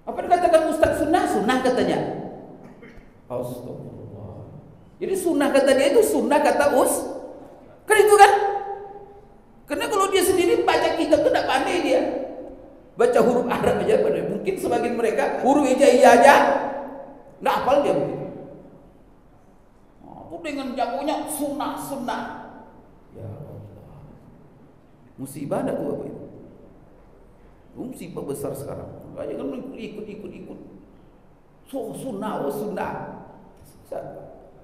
Apa dikatakan Ustaz sunnah? Sunnah katanya. Astagfirullah. Jadi sunnah kata dia itu sunnah kata kan itu kan? Karena kalau dia sendiri baca kitab itu tidak pandai dia. Baca huruf Arab aja pandai. Mungkin sebagian mereka huruf hijaiyah aja nggak hafal dia mungkin. Itu dengan jagonya sunnah. Ya Allah. Musibah ada tuh apa itu? Musibah besar sekarang. Jangan ikut. Sunnah.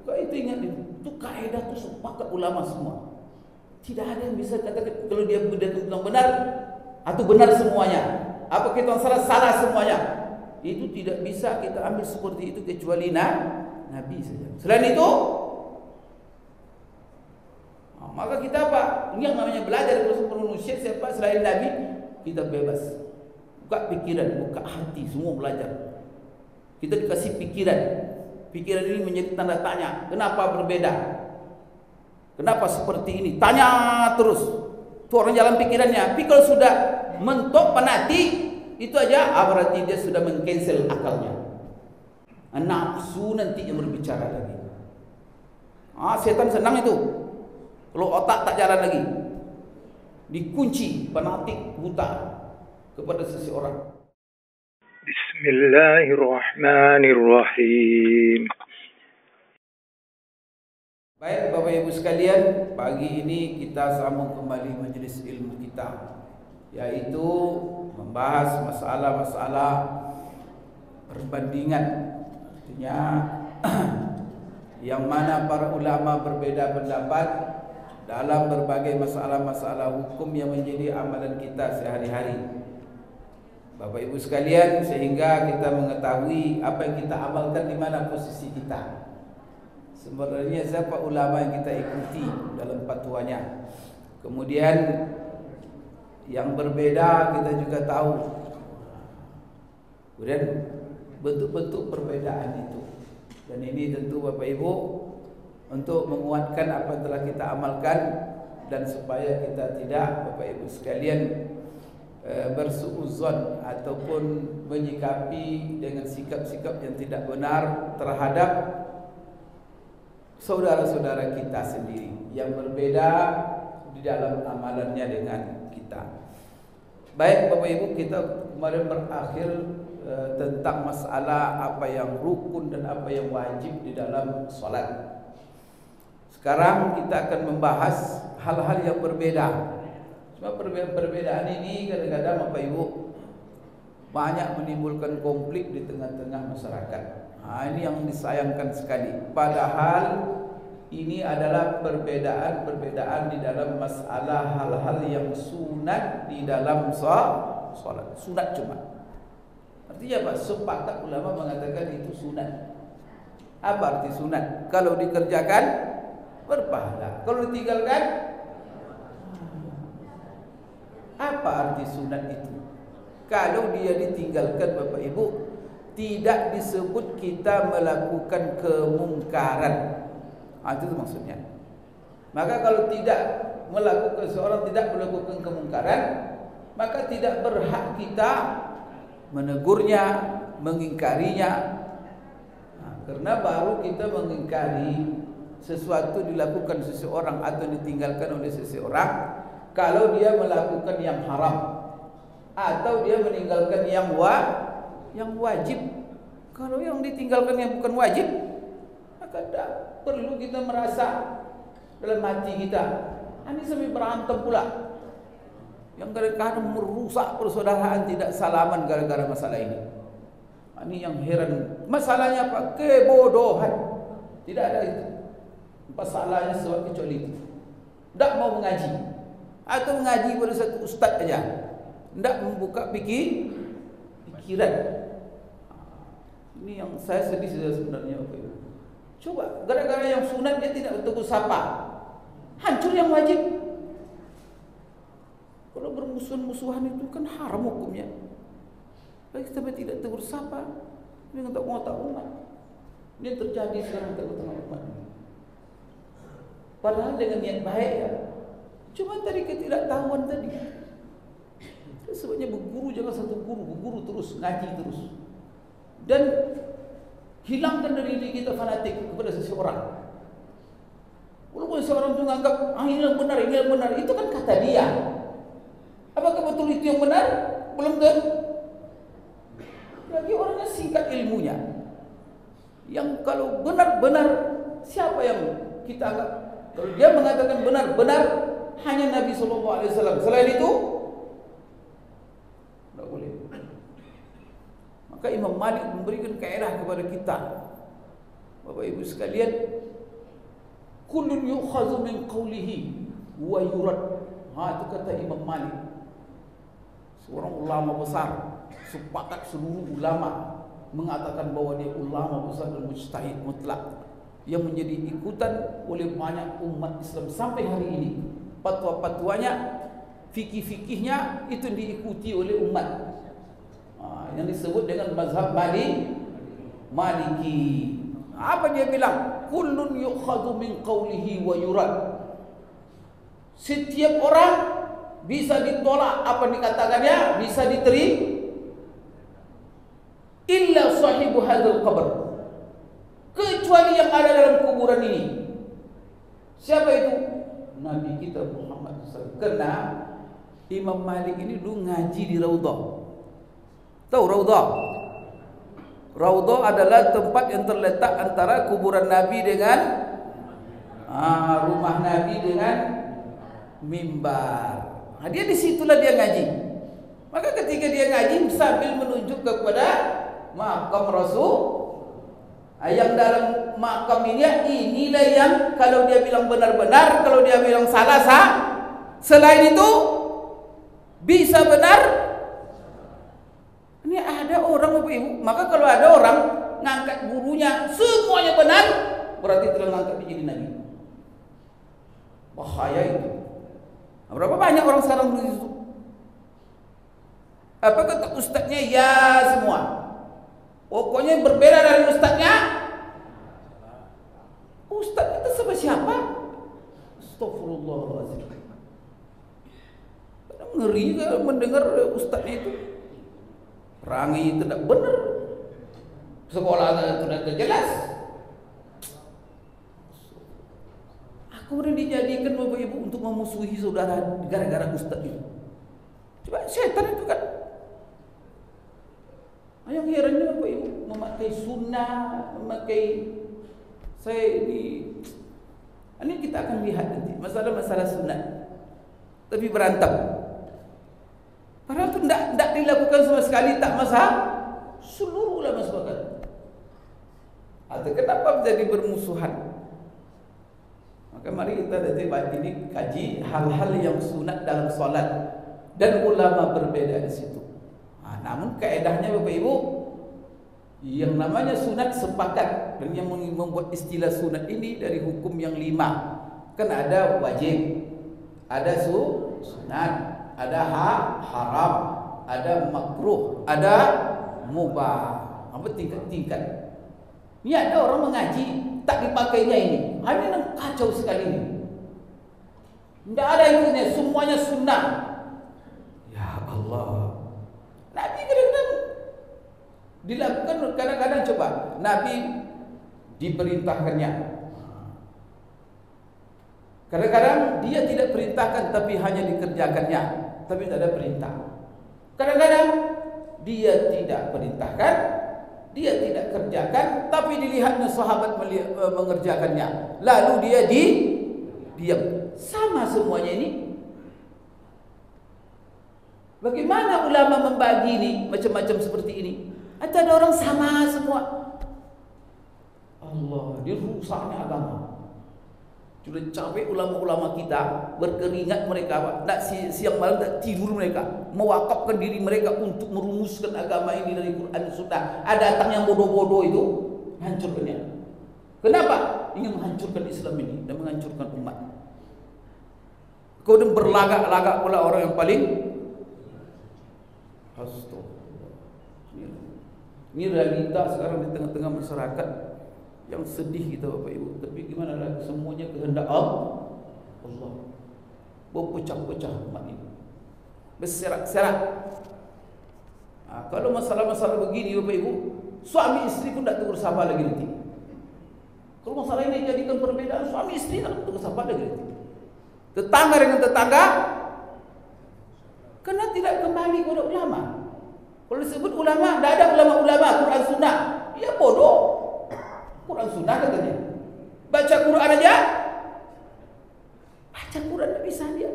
Itu ingat itu kaidah itu sepakat ulama semua. Tidak ada yang bisa katakan kalau dia bilang benar atau benar semuanya. Apa kita salah semuanya. Itu tidak bisa kita ambil seperti itu kecuali Nabi saja. Selain itu, maka kita apa? Ini yang namanya belajar terus manusia siapa selain Nabi, kita bebas. Buka pikiran, buka hati, semua belajar. Kita dikasih pikiran. Pikiran ini menjadi tanda tanya. Kenapa berbeda? Kenapa seperti ini? Tanya terus. Itu orang jalan pikirannya. Tapi kalau sudah mentok penati, itu aja berarti dia sudah meng-cancel akalnya. Nafsu nanti yang berbicara lagi. Setan senang itu. Kalau otak tak jalan lagi, dikunci, penatik buta kepada seseorang. Bismillahirrahmanirrahim. Baik Bapak Ibu sekalian, pagi ini kita sambung kembali majelis ilmu kita, yaitu membahas masalah-masalah perbandingan. Artinya yang mana para ulama berbeda pendapat dalam berbagai masalah-masalah hukum yang menjadi amalan kita sehari-hari. Bapak Ibu sekalian, sehingga kita mengetahui apa yang kita amalkan, di mana posisi kita. Sebenarnya siapa ulama yang kita ikuti dalam fatwanya. Kemudian yang berbeda kita juga tahu. Kemudian bentuk-bentuk perbedaan itu. Dan ini tentu Bapak Ibu untuk menguatkan apa yang telah kita amalkan, dan supaya kita tidak Bapak Ibu sekalian bersuuzon ataupun menyikapi dengan sikap-sikap yang tidak benar terhadap saudara-saudara kita sendiri yang berbeda di dalam amalannya dengan kita. Baik Bapak Ibu, kita kemarin berakhir tentang masalah apa yang rukun dan apa yang wajib di dalam salat. Sekarang kita akan membahas hal-hal yang berbeda. Cuma perbedaan ini kadang-kadang Bapak Ibu banyak menimbulkan konflik di tengah-tengah masyarakat. Ini yang disayangkan sekali. Padahal ini adalah perbedaan di dalam masalah hal-hal yang sunat di dalam salat. Sunat cuma. Artinya apa? Sepakat ulama mengatakan itu sunat. Apa arti sunat? Kalau dikerjakan berpahala. Kalau ditinggalkan, apa arti sunat itu? Kalau dia ditinggalkan Bapak Ibu, tidak disebut kita melakukan kemungkaran. Itu maksudnya. Maka kalau seorang tidak melakukan kemungkaran, maka tidak berhak kita menegurnya, mengingkarinya. Karena baru kita mengingkari sesuatu dilakukan seseorang atau ditinggalkan oleh seseorang kalau dia melakukan yang haram atau dia meninggalkan yang wajib. Kalau yang ditinggalkan yang bukan wajib, maka tak perlu kita merasa dalam hati kita ini sampai berantem pula, yang kadang-kadang merusak persaudaraan, tidak salaman gara-gara masalah ini. Ini yang heran. Masalahnya apa? Kebodohan. Tidak ada itu masalahnya sesuatu kecuali itu. Tidak mau mengaji atau mengaji pada satu ustaz saja, tidak membuka pikiran. Ini yang saya sedih sebenarnya Bapak Ibu. Coba gara-gara yang sunat dia tidak bertegur sapa, hancur yang wajib. Kalau bermusuhan-musuhan itu kan haram hukumnya. Lagi sampai tidak tegur sapa, ini ngotak-ngotak umat. Ini terjadi sekarang di tengah umat. Padahal dengan niat baik ya. Cuma tadi ketidaktahuan tadi. Sebabnya berguru jangan satu guru, berguru terus, ngaji terus. Dan hilangkan dari diri kita fanatik kepada seseorang. Walaupun seorang itu menganggap ini yang benar, ini yang benar, itu kan kata dia. Apakah betul itu yang benar? Belum tentu. Lagi orangnya singkat ilmunya. Yang kalau benar-benar, siapa yang kita anggap? Kalau dia mengatakan benar-benar, hanya Nabi SAW. Selain itu, tidak boleh. Maka Imam Malik memberikan kaedah kepada kita, Bapak Ibu sekalian, kullun yu'khadhu min qawlihi wa yurad. Itu kata Imam Malik, seorang ulama besar. Sepakat seluruh ulama mengatakan bahwa dia ulama besar dan mujtahid mutlak yang menjadi ikutan oleh banyak umat Islam sampai hari ini. Fatwa-fatwanya, fikih-fikihnya itu diikuti oleh umat. Yang disebut dengan mazhab Maliki. Apa dia bilang? Kullun yukhadhu min qawlihi wa yurad. Setiap orang bisa ditolak apa dikatakannya, bisa diterima, illa sahibu hadzal qabr, kecuali yang ada dalam kuburan ini. Siapa itu? Nabi kita Muhammad SAW. Karena Imam Malik ini dulu ngaji di Raudhah. Tahu Raudhah? Raudhah adalah tempat yang terletak antara kuburan Nabi dengan rumah Nabi dengan mimbar. Dia di situlah dia ngaji. Maka ketika dia ngaji sambil menunjuk kepada makam Rasul, yang dalam makam ini, inilah yang kalau dia bilang benar-benar, kalau dia bilang salah sah. Selain itu bisa benar. Ini ada orang Bapak Ibu. Maka kalau ada orang ngangkat gurunya semuanya benar, berarti telah ngangkat menjadi nabi. Bahaya itu. Berapa banyak orang sekarang begitu? Apa kata ustaznya? Ya semua. Pokoknya berbeda dari ustaznya. Ustaz itu sama siapa? Astagfirullahaladzim. Ngeri kalau mendengar ustaznya itu. Perangi tidak benar. Sekolah tidak jelas. Kemudian dijadikan Bapak Ibu untuk memusuhi saudara gara-gara ustaz itu. Coba setan itu kan. Yang herannya Bapak Ibu memakai sunnah, memakai saya ini kita akan lihat nanti masalah-masalah sunnah. Tapi berantem. Padahal itu tidak dilakukan sama sekali, tak masalah. Seluruh ulama sepakat. Atau kenapa menjadi bermusuhan? Maka mari kita nanti ini kaji hal-hal yang sunat dalam solat, dan ulama berbeda di situ. Namun kaedahnya Bapak Ibu, yang namanya sunat sepakat, dan yang membuat istilah sunat ini dari hukum yang 5. Kan ada wajib, ada sunat, ada haram, ada makruh, ada mubah. Apa tingkat-tingkat. Ini ada orang mengaji tak dipakainya ini. Hanya kacau sekali ini. Tidak ada itunya, semuanya sunnah. Ya Allah. Nabi kadang-kadang dilakukan, kadang-kadang coba Nabi diperintahkannya. Kadang-kadang dia tidak perintahkan tapi hanya dikerjakannya, tapi tidak ada perintah. Kadang-kadang dia tidak perintahkan, dia tidak kerjakan, tapi dilihatnya sahabat mengerjakannya. Lalu dia diam. Sama semuanya ini. Bagaimana ulama membagi ini macam-macam seperti ini? Atau ada orang sama semua? Allah, dia rusaknya agama. Sudah capek ulama-ulama kita berkeringat mereka, nak siang malam tak tidur mereka, mewakafkan diri mereka untuk merumuskan agama ini dari Quran Sunnah. Ada datang yang bodoh-bodoh itu, hancurkannya. Kenapa? Ingin menghancurkan Islam ini dan menghancurkan umat. Kemudian berlagak-lagak pula orang yang paling astagfirullah. Ini realita sekarang di tengah-tengah masyarakat yang sedih kita Bapak Ibu. Tapi gimana lagi, semuanya kehendak Allah. Berpecah-pecah umat ini, berserak-serak. Kalau masalah-masalah begini Bapak Ibu, suami istri pun tak tegur sapa lagi nanti. Kalau masalah ini jadikan perbedaan, suami istri tak tegur sapa lagi nanti. Tetangga dengan tetangga, karena tidak kembali kepada ulama. Kalau disebut ulama, tidak ada ulama-ulama Quran Sunnah. Ya bodoh. Quran Sunnah katanya. Baca Quran aja. Baca Quran tak bisa dia.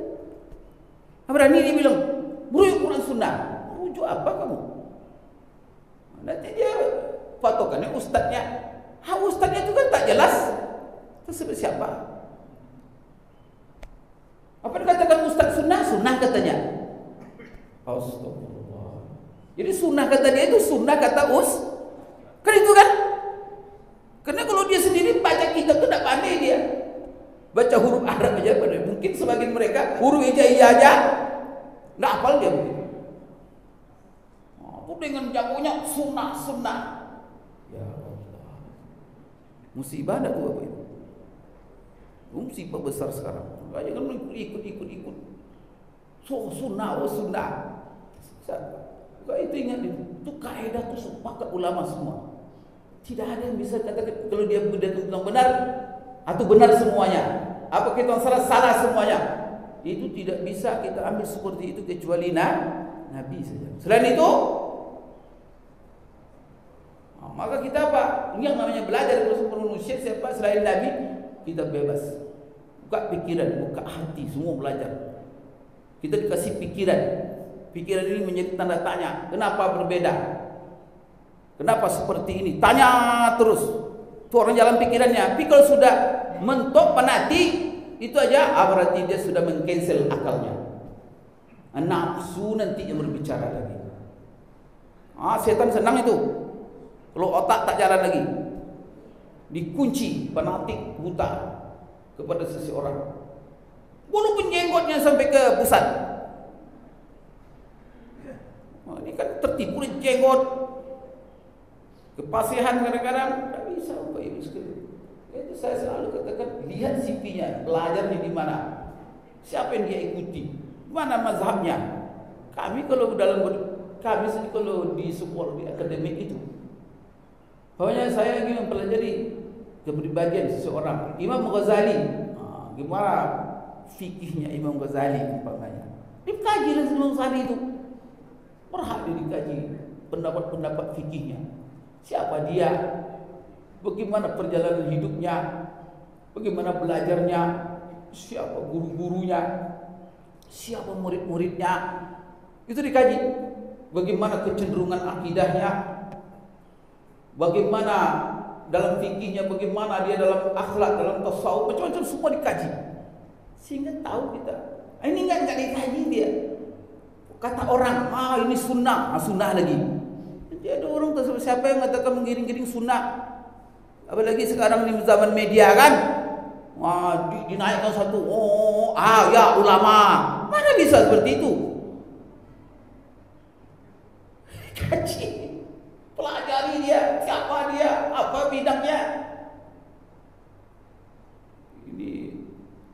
Berani dia bilang, rujuk Quran Sunnah. Rujuk apa kamu? Nanti dia patokannya ustaznya. Ustaznya itu kan tak jelas. Tersebut siapa? Apa dikatakan ustaz sunnah? Sunnah katanya. Astagfirullah. Jadi sunnah kata dia itu sunnah kata kan itu kan? Karena kalau dia sendiri baca kitab itu tidak pandai dia. Baca huruf Arab aja pada mungkin sebagian mereka huruf hijaiyah aja tidak hafal dia mungkin. Aku dengan jagonya sunnah. Ya Allah. Musibah tak tu apa itu? Musibah besar sekarang. Jangan ikut. Sunnah. Kau itu ingat itu kaidah tu sepakat ulama semua. Tidak ada yang bisa katakan kalau dia bilang benar atau benar semuanya. Apa kita salah semuanya. Itu tidak bisa kita ambil seperti itu kecuali Nabi saja. Selain itu, maka kita apa? Ini yang namanya belajar kalau manusia siapa selain Nabi, kita bebas. Buka pikiran, buka hati, semua belajar. Kita dikasih pikiran. Pikiran ini menjadi tanda tanya. Kenapa berbeda? Kenapa seperti ini? Tanya terus. Itu orang jalan pikirannya. Tapi kalau sudah mentok penati, itu aja berarti dia sudah mengcancel akalnya. Nafsu nanti yang berbicara lagi. Setan senang itu. Kalau otak tak jalan lagi, dikunci, fanatik, buta kepada seseorang. Walaupun jenggotnya sampai ke pusat. Ini kan tertipu di jenggot. Kepasihan kadang-kadang tak bisa Bapak Ibu sekalian. Itu saya selalu katakan, lihat CV-nya, belajarnya di mana, siapa yang dia ikuti, mana mazhabnya. Kami kalau di sekolah di akademik itu, pokoknya saya ingin mempelajari kepribadian seseorang. Imam Ghazali, gimana fikihnya Imam Ghazali umpamanya. Dikaji lah Imam Ghazali itu. Berhak dia dikaji pendapat-pendapat fikihnya. Siapa dia? Bagaimana perjalanan hidupnya? Bagaimana belajarnya? Siapa guru-gurunya? Siapa murid-muridnya? Itu dikaji. Bagaimana kecenderungan akidahnya? Bagaimana dalam fikihnya? Bagaimana dia dalam akhlak, dalam tasawuf? Macam-macam semua dikaji. Sehingga tahu kita. Ini enggak dikaji dia. Kata orang, ini sunnah, sunnah lagi. Jadi ada orang siapa yang mengatakan menggiring-giring sunnah. Apalagi sekarang ini zaman media kan. Dinaikkan satu, ya ulama. Mana bisa seperti itu? Kaji, pelajari dia, siapa dia, apa bidangnya. Ini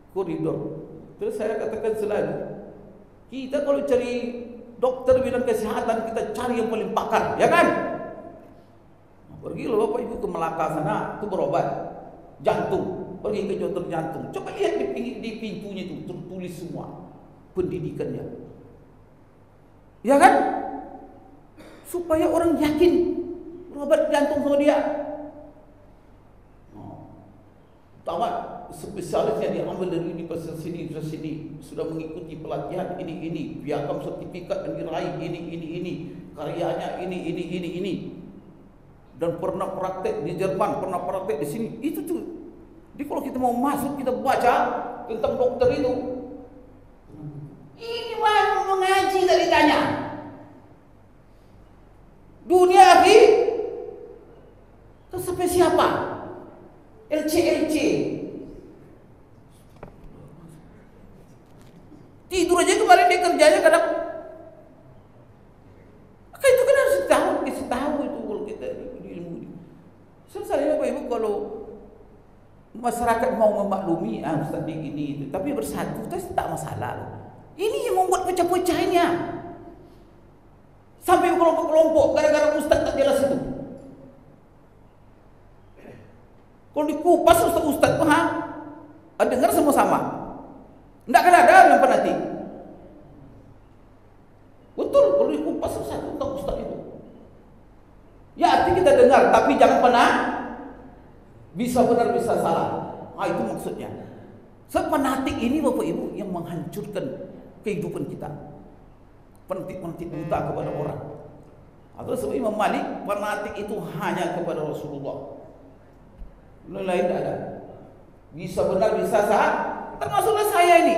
koridor. Terus saya katakan selalu, kita kalau cari dokter bidang kesehatan, kita cari yang paling pakar, ya kan? Pergilah Bapak Ibu ke Melaka sana, itu berobat jantung, pergi ke dokter jantung. Coba lihat di pintunya itu tertulis semua pendidikannya, ya kan? Supaya orang yakin berobat jantung sama dia. Tamat spesialisnya diambil dari ini pasal sini, sudah mengikuti pelatihan ini, piagam sertifikat yang diraih ini, karyanya ini, dan pernah praktek di Jerman, pernah praktek di sini. Itu tuh. Jadi kalau kita mau masuk, kita baca tentang dokter itu. Ini mah mengaji tadi tanya. Dunia akhir terus sampai siapa? LC. Tidur aja kemarin dia kerjanya kadang. Maka itu kan harus kasih tahu itu kalau kita di ilmu. Sebenarnya Bapak Ibu kalau masyarakat mau memaklumi, Ustaz ini itu, tapi bersatu itu tak masalah. Ini yang membuat pecah-pecahnya. Sampai kelompok-kelompok gara-gara Ustaz tak jelas itu. Kalau dikupas ustaz-ustaz pun dengar semua sama. Tidak akan ada yang fanatik. Betul, kalau dikupas satu ustaz itu. Ya arti kita dengar, tapi jangan pernah bisa benar bisa salah. Itu maksudnya. Fanatik ini Bapak Ibu yang menghancurkan kehidupan kita. Fanatik buta kepada orang. Atau sebab Imam Malik, fanatik itu hanya kepada Rasulullah. Lain tidak ada. Bisa benar bisa salah. Termasuklah saya ini.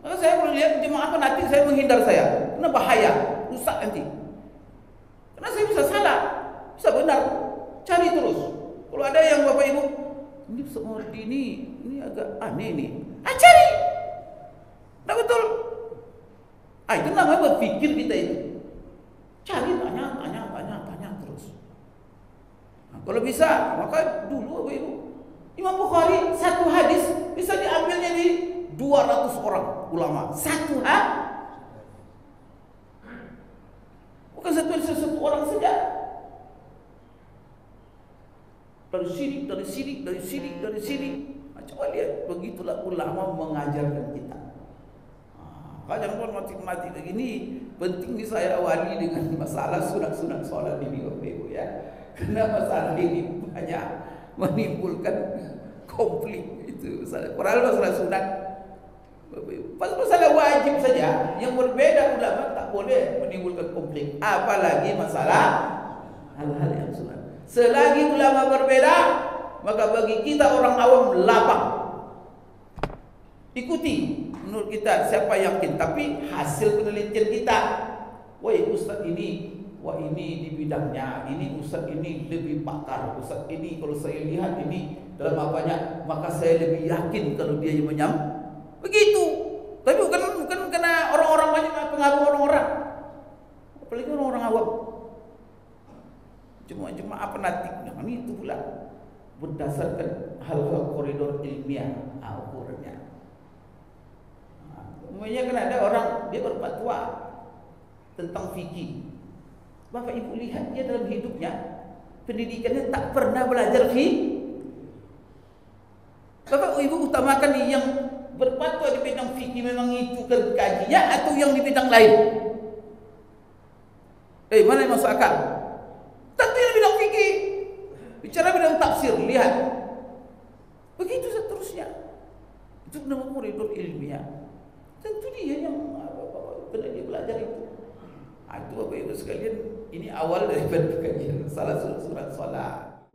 Maka saya kalau lihat jemaah fanatik, saya menghindar saya. Karena bahaya, rusak nanti. Karena saya bisa salah, bisa benar. Cari terus. Kalau ada yang Bapak Ibu, ini seperti ini agak aneh nih. Cari. Nah betul. Itu namanya berpikir kita itu. Cari, tanya terus. Nah, kalau bisa, maka dulu Bapak Ibu, Imam Bukhari satu hadis bisa diambilnya di 200 orang ulama. Satu bukan satu orang saja. Dari sini. Coba lihat, begitulah ulama mengajarkan kita. Jangan mati-mati begini. Penting saya awali dengan masalah sunat-sunat sholat ini Bapak Ibu ya. Karena masalah ini banyak menimbulkan konflik itu. Padahal masalah sunat, masalah wajib saja yang berbeda ulama tak boleh menimbulkan konflik. Apalagi masalah hal-hal yang sunat. Selagi ulama berbeda, maka bagi kita orang awam lapang. Ikuti menurut kita siapa yakin, tapi hasil penelitian kita. Wah ustaz ini, ini di bidangnya, ini ustaz ini lebih pakar, ustaz ini kalau saya lihat ini dalam apanya, maka saya lebih yakin kalau dia yang begitu. Tapi bukan karena orang-orang banyak pengaruh orang-orang, apalagi orang-orang awam. Cuma fanatik, itu pula berdasarkan hal-hal koridor ilmiah ukurannya. Umumnya kan ada orang dia berfatwa tentang fikih. Bapak Ibu lihat dia dalam hidupnya pendidikannya tak pernah belajar fikih. Bapak Ibu utamakan yang berfatwa di bidang fikih memang itu kajinya atau yang di bidang lain? Mana yang masuk akal? Tentu yang bidang fikih. Bicara bidang tafsir, lihat. Begitu seterusnya. Itu namanya koridor ilmiah. Tentu dia yang pernah dia belajar itu. Itu Bapak Ibu sekalian, ini awal daripada kajian salah surat salat.